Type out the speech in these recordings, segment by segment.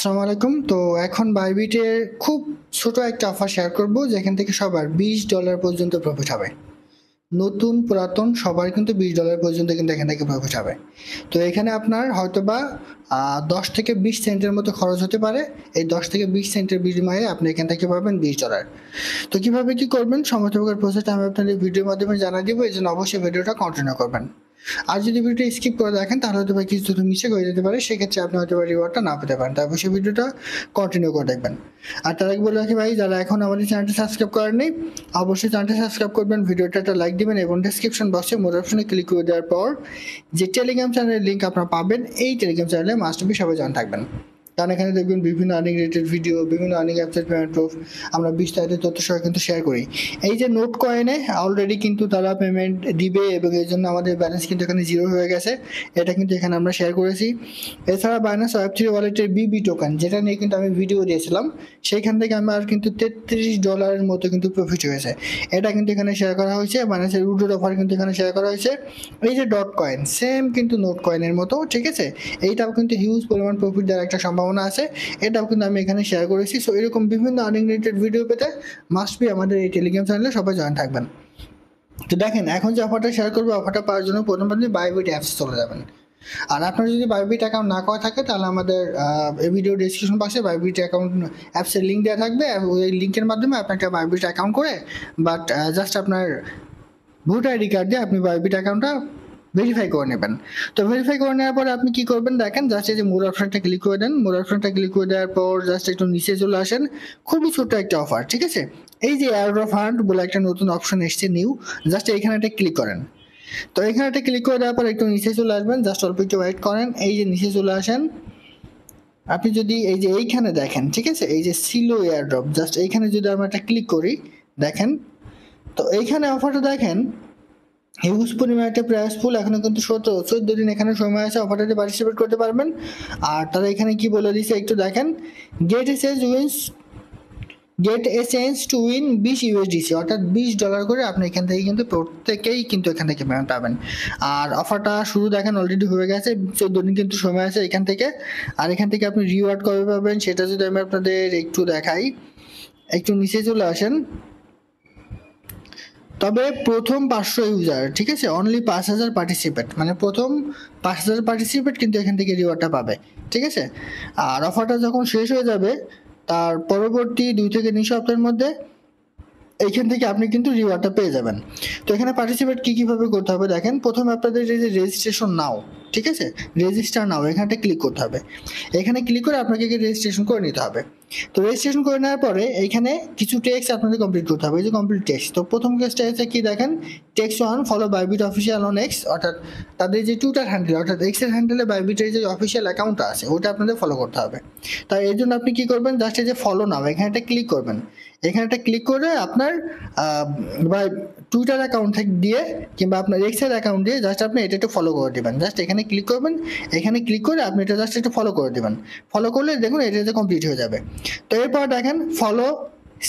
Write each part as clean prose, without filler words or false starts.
আসসালামু আলাইকুম। তো এখন বাইবিটের খুব ছোট একটা অফার শেয়ার করব, যেখান থেকে সবার $20 পর্যন্ত প্রফিট হবে। নতুন পুরাতন সবার কিন্তু $20 পর্যন্ত কিন্তু এখান থেকে প্রফিট হবে। তো এখানে আপনার হয়তোবা 10 থেকে 20 সেন্টের মতো খরচ হতে পারে। এই 10 থেকে 20 সেন্টের বিনিময়ে আপনি এখান থেকে পাবেন $20। তো কিভাবে কি করবেন সমস্ত প্রকার প্রসেসটা আমি আপনাদের ভিডিওর মাধ্যমে জানিয়ে দিব। এই জন্য অবশ্যই ভিডিওটা কন্টিনিউ করবেন। আর যদি ভিডিওটা স্কিপ করে দেখেন তাহলে হয়তো বা কিছু মিসে হয়ে যেতে পারে, সেক্ষেত্রে আপনি হয়তো বা রিওয়ার্ডটা না পেতে পারেন। তাই অবশ্যই ভিডিওটা কন্টিনিউ করে দেখবেন। আর তার আগে বলে রাখি ভাই, যারা এখন আমাদের চ্যানেলটা সাবস্ক্রাইব করেননি অবশ্যই চ্যানেলটা সাবস্ক্রাইব করবেন, ভিডিওটা একটা লাইক দিবেন এবং ডেসক্রিপশন বক্সে মোর অপশনে ক্লিক করে দেওয়ার পর যে টেলিগ্রাম চ্যানেলের লিঙ্ক আপনারা পাবেন, এই টেলিগ্রাম চ্যানেলে মাস্ট বি সবাই জয়েন থাকবেন। কারণ এখানে দেখবেন বিভিন্ন আর্নিং রিলেটেড ভিডিও, বিভিন্ন আর্নিং অ্যাপসের পেমেন্ট প্রুফ আমরা বিস্তারিত তথ্য সহ কিন্তু শেয়ার করি। এই যে নোট কয়েনে অলরেডি কিন্তু তারা পেমেন্ট দিবে এবং এই জন্য আমাদের ব্যালেন্স কিন্তু এখানে জিরো হয়ে গেছে, এটা কিন্তু এখানে আমরা শেয়ার করেছি। এছাড়া বাইন্যান্স ওয়েব3 ওয়ালেটের বিবি টোকেন, যেটা নিয়ে কিন্তু আমি ভিডিও দিয়েছিলাম, সেইখান থেকে আমার কিন্তু $33 মতো কিন্তু প্রফিট হয়েছে, এটা কিন্তু এখানে শেয়ার করা হয়েছে। বাইন্যান্সের উডোর অফার কিন্তু এখানে শেয়ার করা হয়েছে। এই যে ডট কয়েন সেম কিন্তু নোট কয়েনের মতো, ঠিক আছে, এইটাও কিন্তু হিউজ পরিমাণ প্রফিট দেওয়ার একটা সম্ভাবনা আছে, এটাও কিন্তু আমি এখানে শেয়ার করেছি। সো এরকম বিভিন্ন আর্নিং রিলেটেড ভিডিও পেতে মাস্ট বি আমাদের এই টেলিগ্রাম চ্যানেলে সবাই জয়েন থাকবেন। তো দেখেন, এখন যে অফারটা শেয়ার করবো, অফারটা পাওয়ার জন্য প্রথম আপনি বাইবিট অ্যাপসে চলে যাবেন। আর আপনার যদি বাইবিট অ্যাকাউন্ট না করা থাকে তাহলে আমাদের এই ভিডিও ডিসক্রিপশন বক্সে বাইবিট অ্যাকাউন্ট অ্যাপসের লিঙ্ক দেওয়া থাকবে। ওই লিঙ্কের মাধ্যমে আপনি একটা বাইবিট অ্যাকাউন্ট করে বাট জাস্ট আপনার ভোটার আইডি কার্ড দিয়ে আপনি বাইবিট অ্যাকাউন্টটা ভেরিফাই করে নেবেন। তো ভেরিফাই করে নেওয়ার পরে আপনি কি করবেন দেখেন, জাস্ট এই যে মোর অপশনটা ক্লিক করে দেন। মোর অপশনটা ক্লিক করে দেওয়ার পর জাস্ট একটু নিচে চলে আসেন। খুবই ছোট্ট একটা অফার, ঠিক আছে, এই যে এয়ার অফ হান্ট বলে একটা নতুন অপশন এসছে নিউ, জাস্ট এইখানে একটা ক্লিক করেন। তো এখানে একটা ক্লিক করে দেওয়ার পর একটু নিচে চলে আসবেন, জাস্ট অল্প একটু ওয়েট করেন। এই যে নিচে চলে আসেন, আপনি যদি এই যে এইখানে দেখেন, ঠিক আছে, এই যে সিলো এয়ার ড্রপ, জাস্ট এইখানে যদি আমরা একটা ক্লিক করি দেখেন, তো এইখানে অফারটা দেখেন হিউজ পরিমাণ একটা প্রাইস পুল, এখনো কিন্তু 14 দিন এখানে সময় আছে অফারটাতে পার্টিসিপেট করতে পারবেন। আর তারা এখানে কি বলে দিচ্ছে একটু দেখেন, gate A change to win 20 USDC, অর্থাৎ $20 করে আপনি এখান থেকে কিন্তু প্রত্যেকেই কিন্তু এখান থেকে পেমেন্ট পাবেন। আর অফারটা শুরু দেখেন অলরেডি হয়ে গেছে, 14 দিন কিন্তু সময় আছে এখান থেকে। আর এখান থেকে আপনি রিওয়ার্ড কবে পাবেন সেটা যদি আমি আপনাদের একটু দেখাই, একটু নিচে চলে আসেন। তবে প্রথম 500 ইউজার, ঠিক আছে, অনলি 5000 পার্টিসিপেট, মানে প্রথম 5000 পার্টিসিপেট কিন্তু এখান থেকে রিওয়ার্ডটা পাবে, ঠিক আছে। আর অফারটা যখন শেষ হয়ে যাবে তার পরবর্তী 2 থেকে 3 সপ্তাহের মধ্যে এইখান থেকে আপনি কিন্তু রিওয়ার্ডটা পেয়ে যাবেন। তো এখানে পার্টিসিপেট কীভাবে করতে হবে দেখেন, প্রথমে আপনাদের এই যে রেজিস্ট্রেশন নাও, ঠিক আছে, রেজিস্টার নাও এখানটা ক্লিক করতে হবে। এখানে ক্লিক করে আপনাকে রেজিস্ট্রেশন করে নিতে হবে। তো রেজিস্ট্রেশন করে নেওয়ার পরে এইখানে কিছু টেক্সট আপনাদের কমপ্লিট করতে হবে, এই যে কমপ্লিট টেক্সট। তো প্রথম টেক্সটটা হচ্ছে কি দেখেন, text 1 follow Bybit official on x, অর্থাৎ তাদের যে টুইটার হ্যান্ডেল, অর্থাৎ এক্সের হ্যান্ডেলে বাইবিটের যে অফিসিয়াল অ্যাকাউন্টটা আছে ওটা আপনাদের ফলো করতে হবে। তাই এর জন্য আপনি কি করবেন, জাস্ট এই যে ফলো নাও এখানে একটা ক্লিক করবেন। এখানে একটা ক্লিক করে আপনার বা টুইটার অ্যাকাউন্ট থেকে দিয়ে কিংবা আপনার এক্সের অ্যাকাউন্ট দিয়ে জাস্ট আপনি এটা একটু ফলো করে দেবেন। জাস্ট এখানে ক্লিক করবেন, এখানে ক্লিক করে আপনি এটা জাস্ট একটু ফলো করে দেবেন। ফলো করলে দেখুন এটা কমপ্লিট হয়ে যাবে। তো এরপর দেখেন ফলো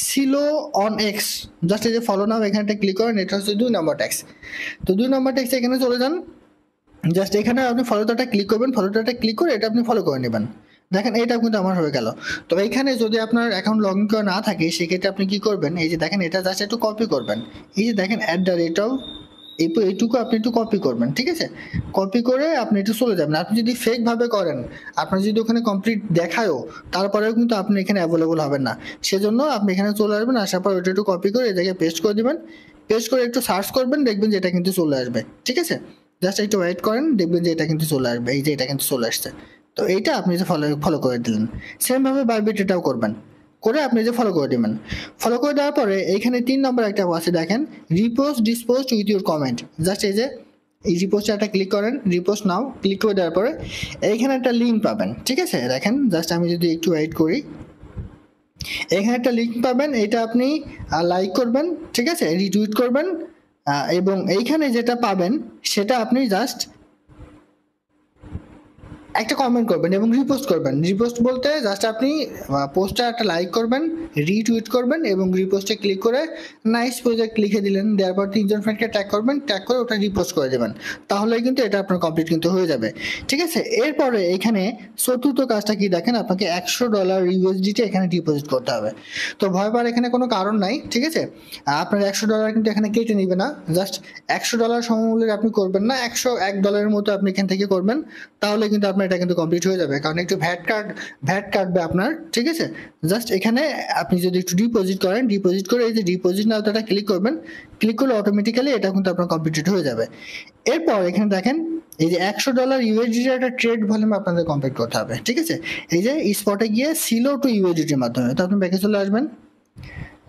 সিলো অন এক্স, জাস্ট এই যে ফলো নাও এখানে একটা ক্লিক করেন, এটা হচ্ছে 2 নম্বর ট্যাক্স। তো 2 নম্বর ট্যাক্স এখানে চলে যান, জাস্ট এখানে আপনি ফলোটা ক্লিক করবেন, ফলোটা ক্লিক করে এটা আপনি ফলো করে নেবেন। দেখেন এটা কিন্তু আমার হয়ে গেল। তো এইখানে যদি আপনার অ্যাকাউন্ট লগ ইন করা না থাকে সেক্ষেত্রে আপনি কি করবেন, এই যে দেখেন এটা জাস্ট একটু কপি করবেন, এই যে দেখেন এইটুকু আপনি একটু কপি করবেন, ঠিক আছে, কপি করে আপনি একটু চলে যাবেন। আপনি যদি ফেক ভাবে করেন, আপনার যদি ওখানে কমপ্লিট দেখায়ও তারপরেও কিন্তু আপনি এখানে অ্যাভেলেবল হবেন না। সেজন্য আপনি এখানে চলে আসবেন, আসার পর ওইটা একটু কপি করে এই জায়গায় পেস্ট করে দিবেন, পেস্ট করে একটু সার্চ করবেন, দেখবেন যে এটা কিন্তু চলে আসবে, ঠিক আছে। জাস্ট একটু ওয়েট করেন, দেখবেন যে এটা কিন্তু চলে আসবে, এই যে এটা কিন্তু চলে আসছে। তো এইটা আপনি যে ফলো করে দিলেন, সেমভাবে বাইবিট এটাও করবেন, করে আপনি যে ফলো করে দিবেন। ফলো করে দেওয়ার পরে এইখানে 3 নম্বর একটা আছে দেখেন, repost this post with your comment, just এই যে এই রিপোস্টে একটা ক্লিক করেন, রিপোস্ট নাও ক্লিক করে দেওয়ার পরে এইখানে একটা লিঙ্ক পাবেন, ঠিক আছে, দেখেন জাস্ট আমি যদি একটু ওয়েট করি, এখানে একটা লিঙ্ক পাবেন, এটা আপনি লাইক করবেন, ঠিক আছে, রিটুইট করবেন, এবং এইখানে যেটা পাবেন সেটা আপনি জাস্ট একটা কমেন্ট করবেন এবং রিপোস্ট করবেন। রিপোস্ট বলতে জাস্ট আপনি পোস্টটা একটা লাইক করবেন, রিটুইট করবেন এবং রিপোস্টে ক্লিক করে নাইস প্রজেক্ট লিখে দিলেন। দেওয়ার পর 3 জন ফ্রেন্ডকে ট্যাগ করবেন, ট্যাগ করে ওটা রিপোস্ট করে দেবেন। তাহলে কিন্তু এটা আপনার কমপ্লিট কিন্তু হয়ে যাবে। ঠিক আছে, এরপরে এখানে চতুর্থ কাজটা কি দেখেন, আপনাকে $100 ইউএসডিটি এখানে ডিপোজিট করতে হবে। তো ভয় পাওয়ার এখানে কোনো কারণ নাই। ঠিক আছে, আপনার $100 কিন্তু এখানে কেটে নিবে না। জাস্ট $100 সমমূল্যের আপনি করবেন না, $101 মতো আপনি এখান থেকে করবেন। তাহলে কিন্তু আপনার এটা কিন্তু কমপ্লিট হয়ে যাবে, কারণ একটু ভ্যাট কাটবে আপনার। ঠিক আছে, জাস্ট এখানে আপনি যদি একটু ডিপোজিট করেন, ডিপোজিট করে এই যে ডিপোজিট নাও এটা ক্লিক করবেন, ক্লিক করলে অটোমেটিক্যালি এটা কিন্তু আপনার কমপ্লিটেড হয়ে যাবে। এরপর এখানে দেখেন এই যে $100 ইউএসডিটি একটা ট্রেড ভলিউম আপনাদের কমপ্লিট করতে হবে। ঠিক আছে, এই যে স্পটে গিয়ে সিলো টু ইউএসডিটির মাধ্যমে, তো আপনি ব্যাকে চলে আসবেন।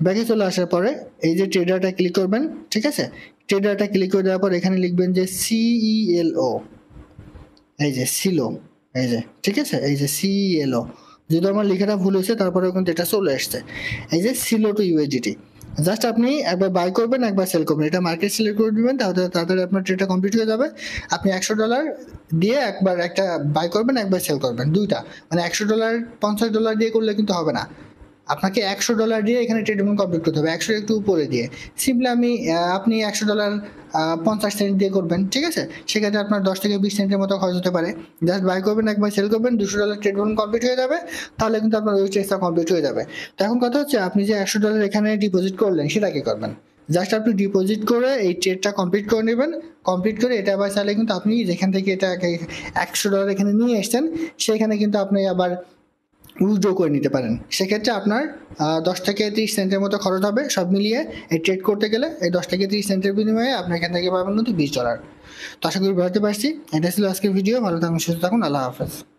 ব্যাকে চলে আসার পরে এই যে ট্রেডারটা ক্লিক করবেন। ঠিক আছে, ট্রেডারটা ক্লিক করে দেওয়ার পর এখানে লিখবেন যে সিইএলও, এই যে সিলো, এই যে ঠিক আছে, এই যে সিএলও, যদি আমার লেখাটা ভুল হয়েছে তারপরে কিন্তু এটা চলে আসছে। এই যে সিলো টু ইউএসডিটি, জাস্ট আপনি একবার বাই করবেন, একবার সেল করবেন, এটা মার্কেট সিলেক্ট করে দিবেন, তাহলে তাড়াতাড়ি আপনার ট্রেডটা কমপ্লিট হয়ে যাবে। আপনি $100 দিয়ে একবার একটা বাই করবেন, একবার সেল করবেন, দুইটা, মানে $100 $50 দিয়ে করলে কিন্তু হবে না। আপনাকে $100 দিয়ে এখানে ট্রেড কমপ্লিট করতে হবে, 100 একটু উপরে দিয়ে। সিম্পলি আপনি $100 50 সেন্ট দিয়ে করবেন। ঠিক আছে, সেক্ষেত্রে আপনার 10 থেকে 20 সেন্টের মতো খরচ হতে পারে। জাস্ট বাই করবেন, একবার সেল করবেন, $200 ট্রেড কমপ্লিট হয়ে যাবে। তাহলে কিন্তু আপনার ওই ট্রেডটা কমপ্লিট হয়ে যাবে। তো এখন কথা হচ্ছে, আপনি যে $100 এখানে ডিপোজিট করলেন সেটা কি করবেন? জাস্ট আপনি ডিপোজিট করে এই ট্রেডটা কমপ্লিট করে নেবেন। কমপ্লিট করে এটা আবার চাইলে কিন্তু আপনি যেখান থেকে এটা $100 এখানে নিয়ে এসছেন, সেখানে কিন্তু আপনি আবার উইথড্র করে নিতে পারেন। সেক্ষেত্রে আপনার 10 থেকে 30 সেন্টের মতো খরচ হবে সব মিলিয়ে এই ট্রেড করতে গেলে। এই 10 থেকে 30 সেন্টের বিনিময়ে আপনি এখান থেকে পাবেন কিন্তু $20। তো আশা করি বুঝতে পারছি। এটা ছিল আজকের ভিডিও। ভালো থাকুন, সুস্থ থাকুন, আল্লাহ হাফেজ।